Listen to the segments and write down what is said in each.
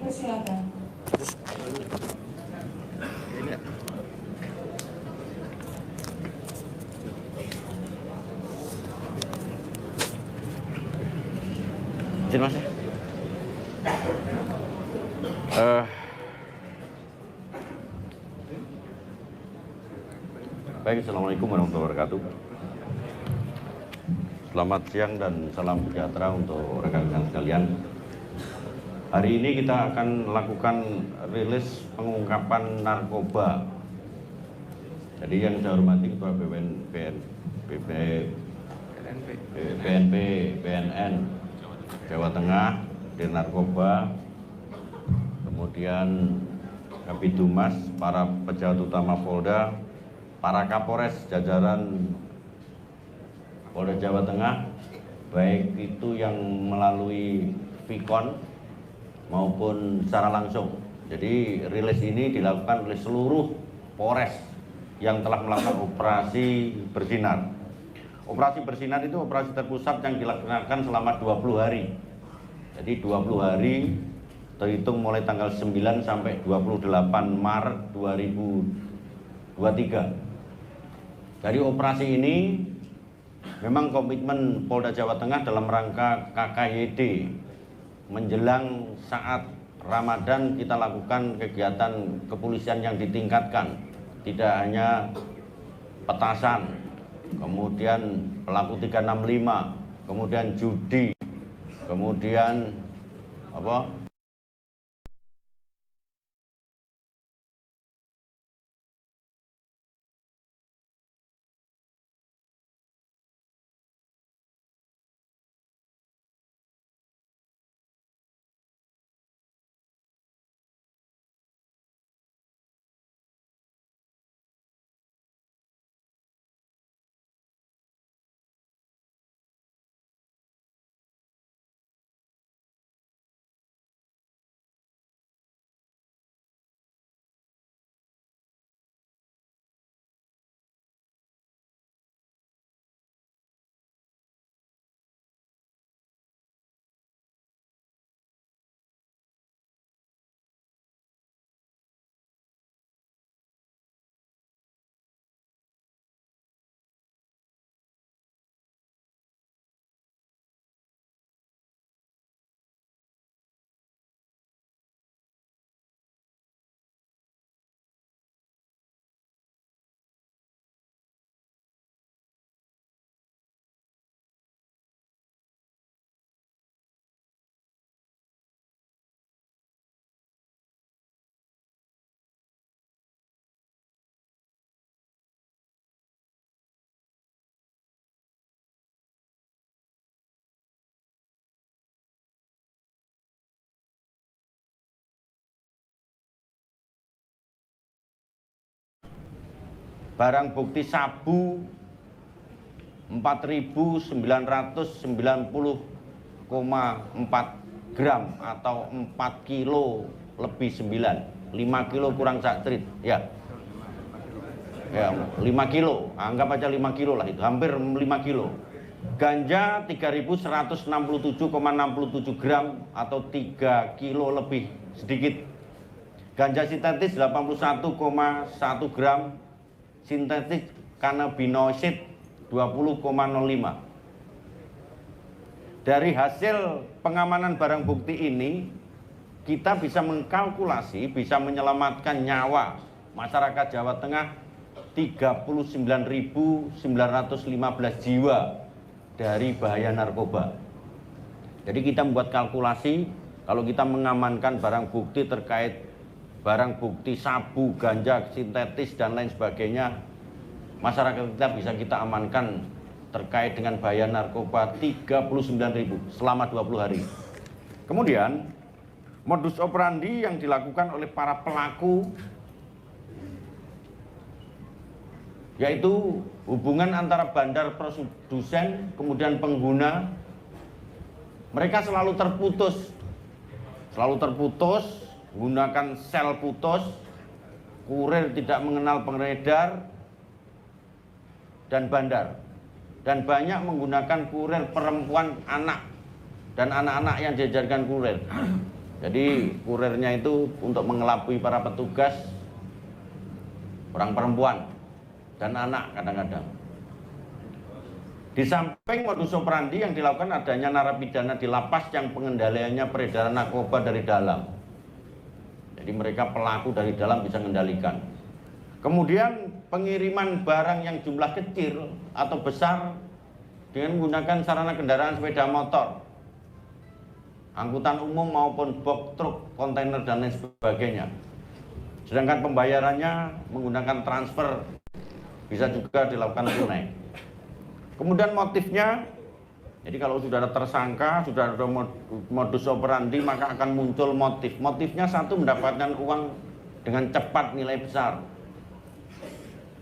Persilakan. Izin Mas. Baik, Assalamualaikum warahmatullahi wabarakatuh. Selamat siang dan salam sejahtera untuk rekan-rekan sekalian. Hari ini kita akan melakukan rilis pengungkapan narkoba. Jadi yang saya hormati Ketua BNN Jawa Tengah, Dir Narkoba, kemudian Kabid Humas, para pejabat utama Polda, para Kapolres jajaran Polda Jawa Tengah, baik itu yang melalui Vicon maupun secara langsung. Jadi rilis ini dilakukan oleh seluruh Polres yang telah melakukan operasi bersinar. Operasi bersinar itu operasi terpusat yang dilaksanakan selama 20 hari. Jadi 20 hari terhitung mulai tanggal 9 sampai 28 Maret 2023. Dari operasi ini memang komitmen Polda Jawa Tengah dalam rangka KKYD menjelang saat Ramadan kita lakukan kegiatan kepolisian yang ditingkatkan, tidak hanya petasan, kemudian pelaku 365, kemudian judi, kemudian barang bukti sabu 4.990,4 gram atau 4 kilo lebih 9, 5 kilo kurang sakit ya. Ya, 5 kilo, anggap aja 5 kilo lah, itu hampir 5 kilo. Ganja 3.167,67 gram atau 3 kilo lebih sedikit. Ganja sintetis 81,1 gram, sintetis cannabinoid 20,05. Dari hasil pengamanan barang bukti ini, kita bisa mengkalkulasi, bisa menyelamatkan nyawa masyarakat Jawa Tengah 39.915 jiwa dari bahaya narkoba. Jadi kita membuat kalkulasi, kalau kita mengamankan barang bukti terkait barang bukti sabu, ganja, sintetis, dan lain sebagainya, masyarakat kita bisa kita amankan terkait dengan bahaya narkoba 39.000 selama 20 hari. Kemudian, modus operandi yang dilakukan oleh para pelaku yaitu hubungan antara bandar produsen kemudian pengguna, mereka selalu terputus menggunakan sel putus, kurir tidak mengenal pengedar dan bandar, dan banyak menggunakan kurir perempuan anak dan anak-anak yang diajarkan kurir. Jadi kurirnya itu untuk mengelabui para petugas, orang perempuan dan anak kadang-kadang. Di samping modus operandi yang dilakukan adanya narapidana di lapas yang pengendaliannya peredaran narkoba dari dalam. Jadi mereka pelaku dari dalam bisa mengendalikan. Kemudian pengiriman barang yang jumlah kecil atau besar dengan menggunakan sarana kendaraan sepeda motor, angkutan umum maupun box truk, kontainer dan lain sebagainya. Sedangkan pembayarannya menggunakan transfer, bisa juga dilakukan tunai. Kemudian motifnya, jadi kalau sudah ada tersangka, sudah ada modus operandi, maka akan muncul motif. Motifnya satu, mendapatkan uang dengan cepat, nilai besar.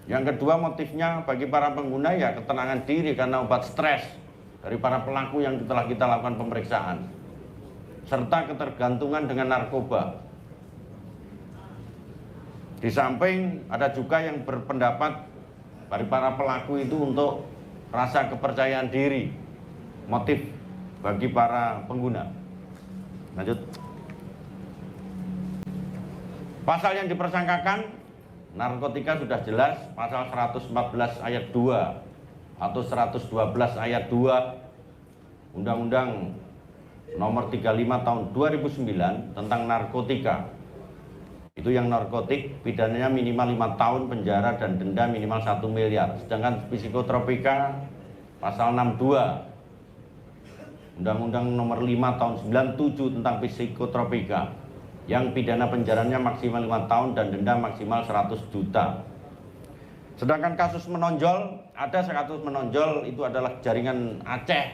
Yang kedua, motifnya bagi para pengguna ya ketenangan diri karena obat stres dari para pelaku yang telah kita lakukan pemeriksaan, serta ketergantungan dengan narkoba. Di samping ada juga yang berpendapat dari para pelaku itu untuk rasa kepercayaan diri, motif bagi para pengguna. Lanjut. Pasal yang dipersangkakan narkotika sudah jelas, pasal 114 ayat 2 atau 112 ayat 2 Undang-Undang nomor 35 tahun 2009 tentang narkotika. Itu yang narkotik pidananya minimal 5 tahun penjara dan denda minimal 1 miliar. Sedangkan psikotropika pasal 62 Undang-Undang nomor 5 tahun 97 tentang psikotropika yang pidana penjaranya maksimal 5 tahun dan denda maksimal 100 juta. Sedangkan kasus menonjol, ada kasus menonjol itu adalah jaringan Aceh.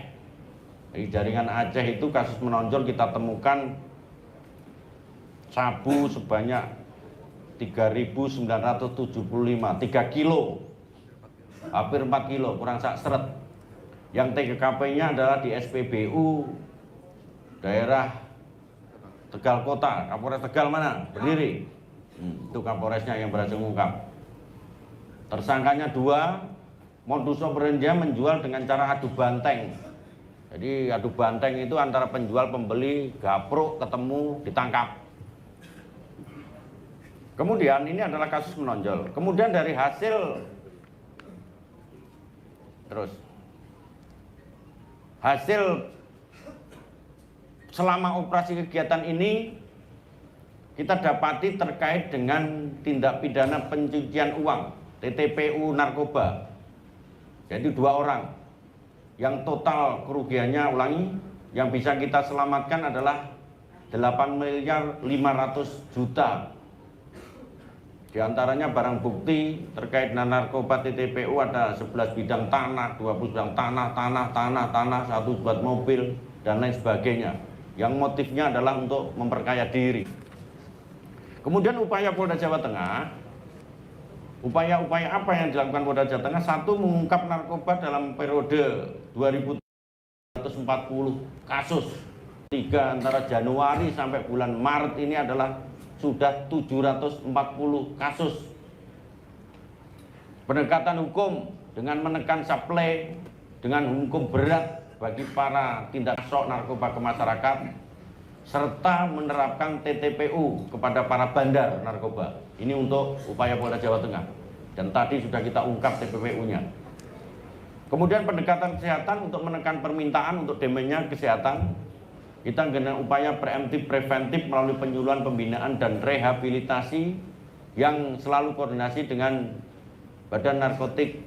Di jaringan Aceh itu kasus menonjol kita temukan sabu sebanyak 3.975, 3 kilo, hampir 4 kilo, kurang sak seret. Yang TKP-nya adalah di SPBU daerah Tegal Kota, Kapolres Tegal mana? Berdiri. Itu Kapolresnya yang berhasil mengungkap. Tersangkanya 2, modus operandinya menjual dengan cara adu banteng. Jadi adu banteng itu antara penjual pembeli gapruk ketemu ditangkap. Kemudian ini adalah kasus menonjol. Kemudian dari hasil selama operasi kegiatan ini kita dapati terkait dengan tindak pidana pencucian uang, TTPU narkoba. Jadi 2 orang yang total kerugiannya, ulangi, yang bisa kita selamatkan adalah 8.500.000.000. Di antaranya barang bukti terkait dengan narkoba TTPU ada 11 bidang tanah, 20 bidang tanah, 1 buat mobil dan lain sebagainya. Yang motifnya adalah untuk memperkaya diri. Kemudian upaya Polda Jawa Tengah, upaya-upaya apa yang dilakukan Polda Jawa Tengah? 1, mengungkap narkoba dalam periode 2.140 kasus. 3, antara Januari sampai bulan Maret ini adalah sudah 740 kasus. Pendekatan hukum dengan menekan supply dengan hukum berat bagi para tindak sok narkoba ke masyarakat, serta menerapkan TTPU kepada para bandar narkoba. Ini untuk upaya Polda Jawa Tengah. Dan tadi sudah kita ungkap TPPU-nya. Kemudian pendekatan kesehatan untuk menekan permintaan untuk demandnya kesehatan. Kita dengan upaya preemptif preventif melalui penyuluhan, pembinaan dan rehabilitasi yang selalu koordinasi dengan Badan Narkotik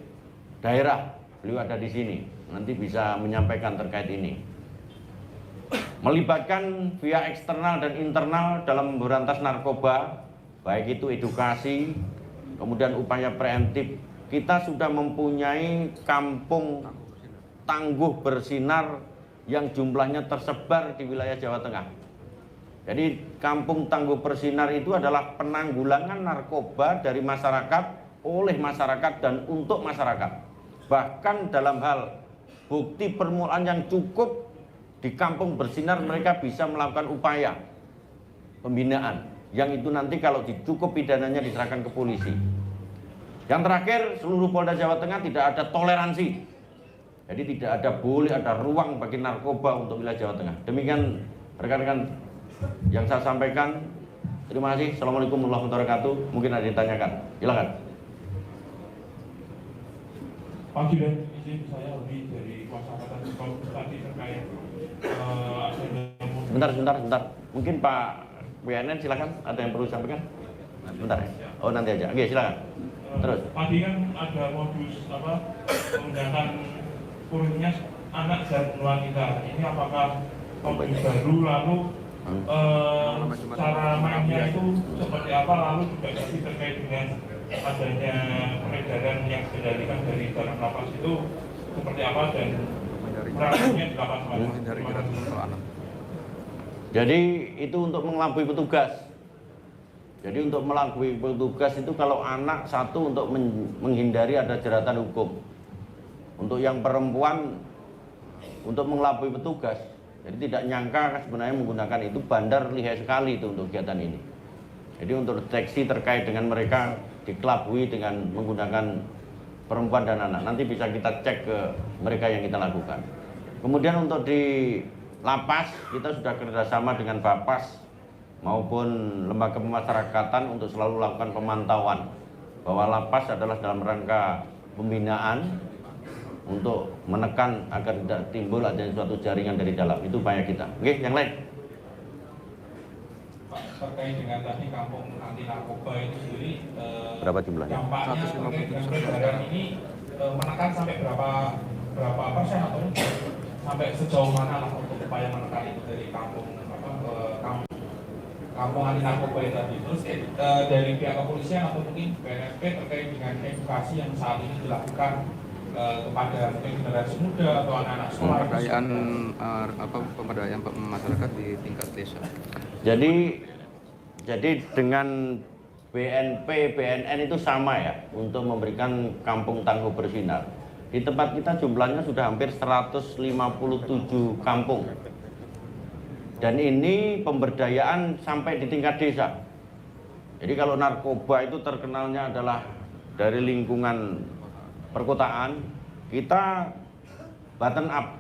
daerah. Beliau ada di sini, nanti bisa menyampaikan terkait ini. Melibatkan pihak eksternal dan internal dalam memberantas narkoba, baik itu edukasi, kemudian upaya preemptif. Kita sudah mempunyai kampung tangguh bersinar yang jumlahnya tersebar di wilayah Jawa Tengah. Jadi kampung tangguh bersinar itu adalah penanggulangan narkoba dari masyarakat, oleh masyarakat dan untuk masyarakat. Bahkan dalam hal bukti permulaan yang cukup, di kampung bersinar mereka bisa melakukan upaya pembinaan, yang itu nanti kalau cukup pidananya diserahkan ke polisi. Yang terakhir, seluruh Polda Jawa Tengah tidak ada toleransi. Jadi tidak ada boleh ada ruang bagi narkoba untuk wilayah Jawa Tengah. Demikian rekan-rekan Yang saya sampaikan, terima kasih. Assalamualaikum warahmatullahi wabarakatuh. Mungkin ada yang ditanyakan, silakan. Pak Gilang, izin saya lebih dari kuasa hukum tadi terkait Sebentar. Mungkin Pak BNN silakan, ada yang perlu disampaikan? Sebentar ya. Oh nanti aja. Oke, silakan. Terus. Tadi kan ada modus menggunakan kurungnya anak dan wanita. Ini apakah modus baru lalu cara mainnya itu seperti apa, lalu juga masih terkait dengan adanya peredaran yang dikendalikan dari dalam lapas itu seperti apa dan praktiknya di lapas mana? Jadi itu untuk mengelabui petugas. Jadi untuk melakui petugas itu kalau anak satu untuk menghindari ada jeratan hukum. Untuk yang perempuan untuk mengelabui petugas. Jadi tidak nyangka sebenarnya menggunakan itu, bandar lihai sekali itu untuk kegiatan ini. Jadi untuk deteksi terkait dengan mereka dikelabui dengan menggunakan perempuan dan anak. Nanti bisa kita cek ke mereka yang kita lakukan. Kemudian untuk di lapas kita sudah kerjasama dengan Bapas maupun lembaga pemasyarakatan untuk selalu lakukan pemantauan bahwa lapas adalah dalam rangka pembinaan untuk menekan agar tidak timbul adanya suatu jaringan dari dalam. Itu upaya kita. Oke, yang lain. Pak, terkait dengan tadi kampung anti narkoba itu sendiri, berapa jumlahnya? Dampaknya terkait dengan peredaran ini menekan sampai berapa persen atau sampai sejauh mana lah untuk upaya menekan itu dari kampung anti narkoba itu tadi. Terus dari pihak kepolisian atau mungkin BNP terkait dengan edukasi yang saat ini dilakukan kepada mungkin generasi muda atau anak-anak sekolah. Pemberdayaan masyarakat di tingkat desa. Jadi dengan BNP, BNN itu sama ya untuk memberikan kampung tangguh bersinar. Di tempat kita jumlahnya sudah hampir 157 kampung. Dan ini pemberdayaan sampai di tingkat desa. Jadi kalau narkoba itu terkenalnya adalah dari lingkungan perkotaan, kita button up.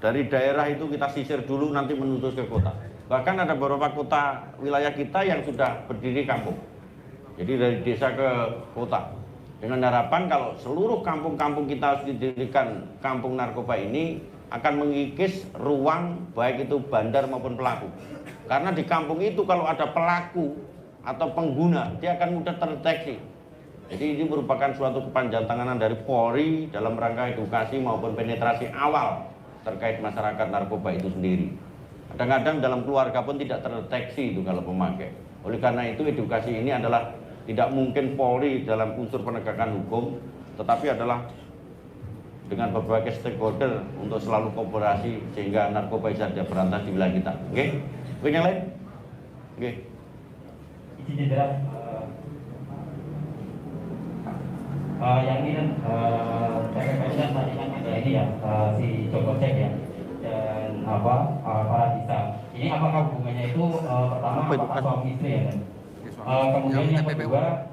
Dari daerah itu kita sisir dulu, nanti menuju ke kota. Bahkan ada beberapa kota wilayah kita yang sudah berdiri kampung. Jadi dari desa ke kota. Dengan harapan kalau seluruh kampung-kampung kita harus didirikan kampung narkoba ini akan mengikis ruang baik itu bandar maupun pelaku. Karena di kampung itu kalau ada pelaku atau pengguna, dia akan mudah terdeteksi. Jadi ini merupakan suatu kepanjantanganan dari Polri dalam rangka edukasi maupun penetrasi awal terkait masyarakat narkoba itu sendiri. Kadang-kadang dalam keluarga pun tidak terdeteksi itu kalau pemakai. Oleh karena itu edukasi ini adalah tidak mungkin Polri dalam unsur penegakan hukum, tetapi adalah dengan berbagai stakeholder untuk selalu kooperasi sehingga narkoba bisa tidak berantas di wilayah kita. Oke? Oke, yang lain? Oke. Izin jenderal, yang ini kan TPP kan tadi kan ada ini ya, si Joko Cek ya, dan para desa. Ini apakah hubungannya itu pertama apakah suami istri ya kan? Kemudian yang kedua,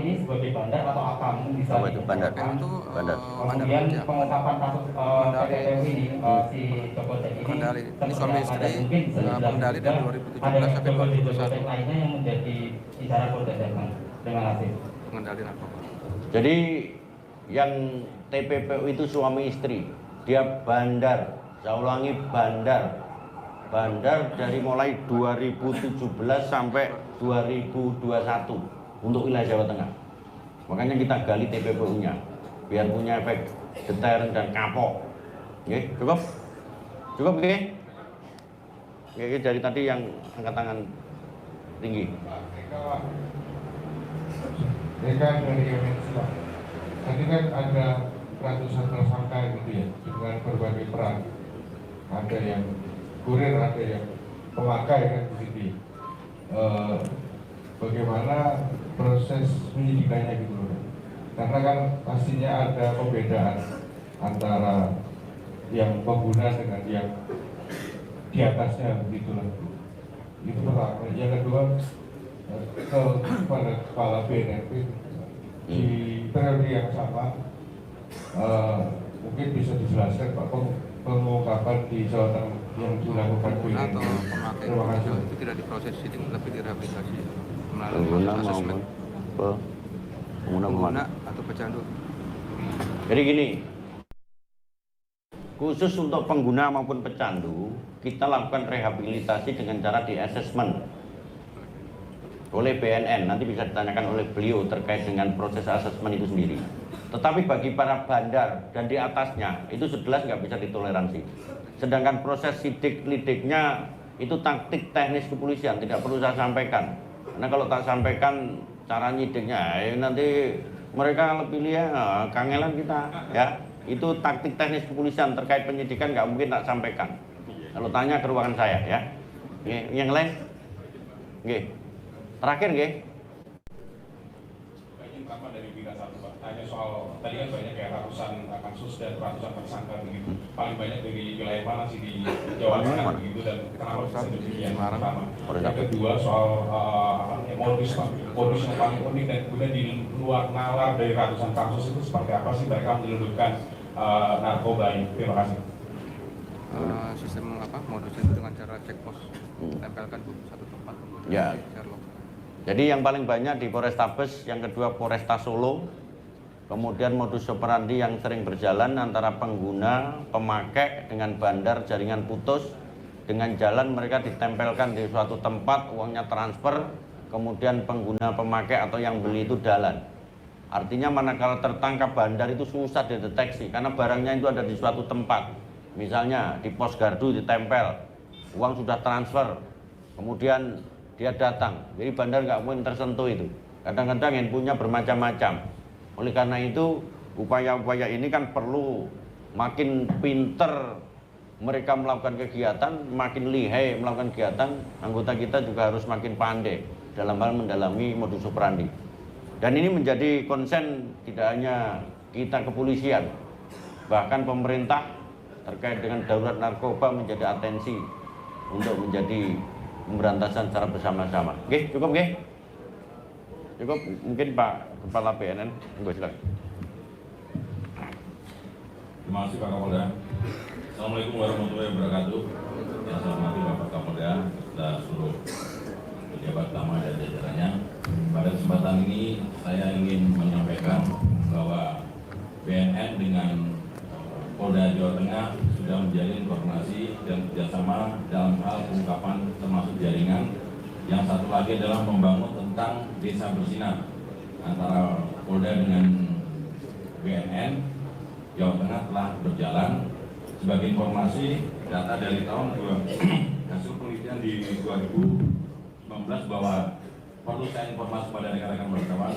ini sebagai bandar atau akam bisa bandar. Kemudian pengungkapan kasus TPP ini si Joko Cek ini suami istri pengendali dari 2017 sampai 2021 lainnya yang menjadi bicara berdasarkan. Terima kasih. Pengendali narkoba. Jadi yang TPPU itu suami istri, dia bandar, saya ulangi bandar dari mulai 2017 sampai 2021 untuk wilayah Jawa Tengah. Makanya kita gali TPPU-nya biar punya efek deteren dan kapok. Oke, cukup? Cukup oke? Oke, dari tadi yang angkat tangan tinggi. Mereka dari Kementerian. Tadi kan ada ratusan tersangka gitu ya, dengan berbagai peran. Ada yang kurir, ada yang pemakai kan di sini. Bagaimana proses penyidikannya gitu loh? Karena kan pastinya ada perbedaan antara yang pengguna dengan yang di atasnya begitulah. Itu pertama. Yang kedua, kepada kepala BNP di periode yang sama mungkin bisa dijelaskan Pak pengungkapan di Jawa Tengah yang dilakukan pengguna atau BNN. pemakai Terima kasih. itu tidak diproses sidik, lebih direhabilitasi melalui Pengguna proses asesmen. maupun pengguna Pengguna pemakai. atau pecandu. Jadi gini, khusus untuk pengguna maupun pecandu, kita lakukan rehabilitasi dengan cara di assessment oleh BNN. Nanti bisa ditanyakan oleh beliau terkait dengan proses assessment itu sendiri. Tetapi bagi para bandar dan di atasnya, itu jelas nggak bisa ditoleransi. Sedangkan proses sidik lidiknya itu taktik teknis kepolisian, tidak perlu saya sampaikan. Karena kalau tak sampaikan cara nyidiknya, nanti mereka lebih lihat kangelan kita, ya. Itu taktik teknis kepolisian terkait penyidikan nggak mungkin tak sampaikan. Kalau tanya ke ruangan saya, ya. Yang lain, Oke. Terakhir, nggih. Ini pertama dari Bidang 1, Pak. Tanya soal, tadi kan banyak kayak ratusan kasus dan ratusan tersangka begitu. Paling banyak dari wilayah mana sih di Jawa Tengah begitu, dan kenapa bisa demikian? Pertama. Yang kedua soal modus, Pak. Modus yang paling unik dan kemudian di luar nalar dari ratusan kasus itu seperti apa sih mereka menyelundupkan narkoba ini? Terima kasih. Sistem modus itu dengan cara cek pos, tempelkan satu tempat. Ya. Jadi yang paling banyak di Polrestabes, yang kedua Polresta Solo, kemudian modus operandi yang sering berjalan antara pengguna, pemakai dengan bandar jaringan putus, dengan jalan mereka ditempelkan di suatu tempat, uangnya transfer, kemudian pengguna pemakai atau yang beli itu dalan. Artinya manakala tertangkap bandar itu susah dideteksi karena barangnya itu ada di suatu tempat. Misalnya di pos gardu ditempel, uang sudah transfer, kemudian dia datang, jadi bandar nggak mungkin tersentuh itu. Kadang-kadang handphonenya bermacam-macam. Oleh karena itu upaya-upaya ini kan perlu makin pinter mereka melakukan kegiatan, makin lihai melakukan kegiatan, anggota kita juga harus makin pandai dalam hal mendalami modus operandi. Dan ini menjadi konsen tidak hanya kita kepolisian, bahkan pemerintah terkait dengan darurat narkoba menjadi atensi untuk menjadi pemberantasan secara bersama-sama. Oke, cukup nggih? Cukup, mungkin Pak Kepala BNN, silakan. Terima kasih Pak Kapolda. Assalamualaikum warahmatullahi wabarakatuh. Yang saya hormati Bapak Kapolda dan seluruh pejabat utama dan jajarannya. Pada kesempatan ini saya ingin menyampaikan bahwa BNN dengan Polda Jawa Tengah sudah menjalin koordinasi dan kerjasama dalam hal pengungkapan termasuk jaringan. Yang satu lagi adalah membangun tentang desa bersinar antara Polda dengan BNN. Jawa Tengah telah berjalan. Sebagai informasi, data dari tahun hasil penelitian di 2019 bahwa perlu saya informasi pada rekan-rekan wartawan,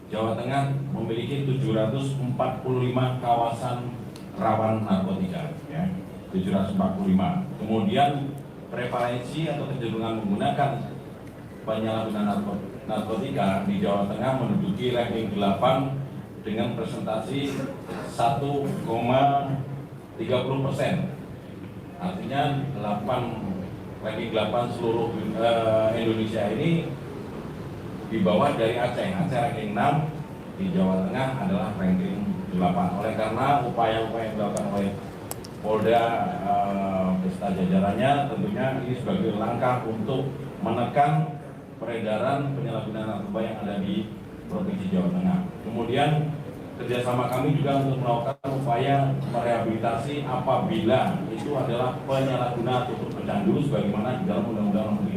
Jawa Tengah memiliki 745 kawasan rawan narkotika, ya, 745. Kemudian prevalensi atau kecenderungan menggunakan penyalahgunaan narkotika di Jawa Tengah menduduki ranking 8 dengan presentasi 1,30%. Artinya 8 ranking 8 seluruh Indonesia ini di bawah dari Aceh. Aceh ranking 6, di Jawa Tengah adalah ranking 8. Oleh karena upaya-upaya yang dilakukan oleh Polda beserta jajarannya, tentunya ini sebagai langkah untuk menekan peredaran penyalahgunaan narkoba yang ada di Provinsi Jawa Tengah. Kemudian kerjasama kami juga untuk melakukan upaya merehabilitasi apabila itu adalah penyalahguna atau pecandu sebagaimana di dalam Undang-Undang Nomor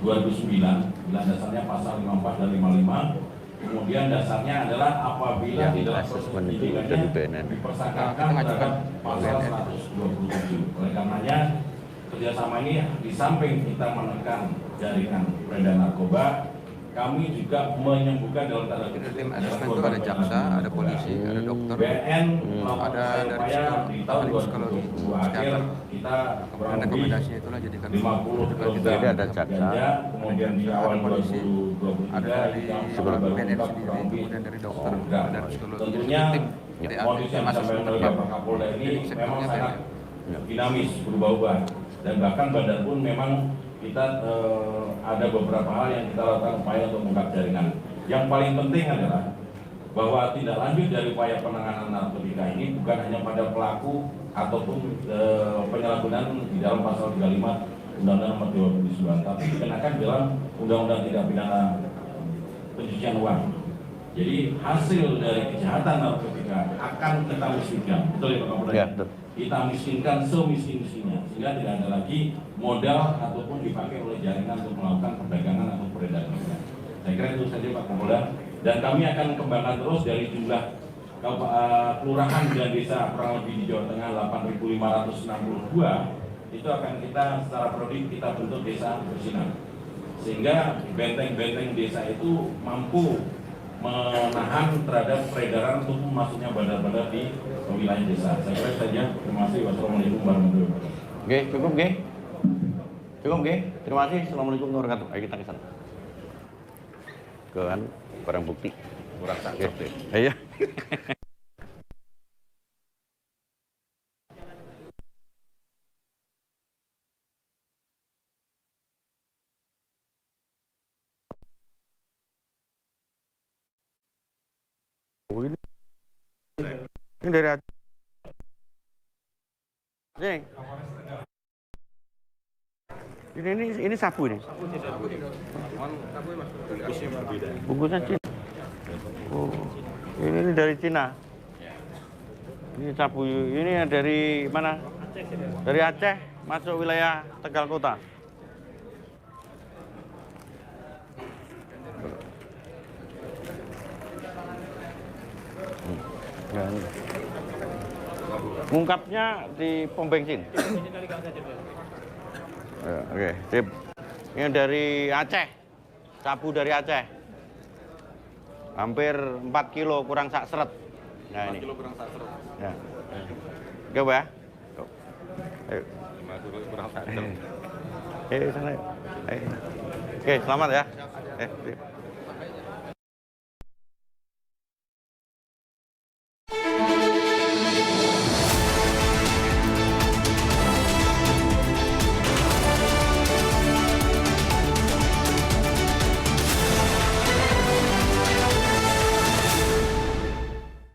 35 2009, bila dasarnya pasal 54 dan 55. Kemudian dasarnya adalah apabila tidak proses penyidikannya dipersangkakan terhadap pasal 127. Oleh karenanya kerjasama ini di samping kita menekan jaringan peredaran narkoba, kami juga menyembuhkan dalam tanda kutip tim asesmen itu ada jaksa, ada polisi, ada dokter, BNN ada dari di tahun 2020 akhir kita kurang lebih rekomendasinya itulah jadikan 50 kg Jadi ada jaksa, ganja, kemudian di awal 2023 ada dari sebelum BNN berungkap sendiri, kurang lebih kemudian dari dokter, enggak. ada dari psikologi. Tentunya Tim modus yang disampaikan oleh Bapak Kapolda ini memang sangat dinamis, berubah-ubah, dan bahkan badan pun memang kita ada beberapa hal yang kita lakukan upaya untuk mengungkap jaringan. Yang paling penting adalah bahwa tindak lanjut dari upaya penanganan narkotika ini bukan hanya pada pelaku ataupun penyalahgunaan di dalam pasal 35 Undang-Undang Nomor 29, tapi dikenakan dalam Undang-Undang Tindak Pidana Pencucian Uang. Jadi hasil dari kejahatan narkotika akan kita miskinkan, betul ya Pak Kapolda? Ya, betul. Kita miskinkan semiskin-miskinnya, sehingga tidak ada lagi modal ataupun dipakai oleh jaringan untuk melakukan perdagangan atau peredaran. Saya kira itu saja Pak Kapolda. Dan kami akan kembangkan terus dari jumlah kelurahan dan desa kurang lebih di Jawa Tengah 8.562 itu akan kita secara prodik kita bentuk desa bersinar, sehingga benteng-benteng desa itu mampu menahan terhadap peredaran untuk masuknya bandar-bandar di wilayah desa. Saya kira saja. Terima kasih. Wassalamualaikum warahmatullahi wabarakatuh. Oke, cukup nggih. Cukup nggih. Terima kasih. Assalamualaikum warahmatullahi wabarakatuh. Ayo kita ke sana. Ke barang bukti. Kurang cocok deh. Iya. Oh, ini dari Aceh. Ini sabu ini. Bungkusnya Cina. Oh, ini dari Cina. Ini sabu. Ini dari mana? Dari Aceh masuk wilayah Tegal Kota. Ngungkapnya di pom bensin. Oke, sip. Ini dari Aceh, sabu dari Aceh. Hampir 4 kilo kurang sak seret. Nah, 4 kilo kurang sak seret. Ya. Oke, Pak ya. Ayo. 5 kilo kurang sak seret. Sana. Ayo. Oke, selamat ya. Sip.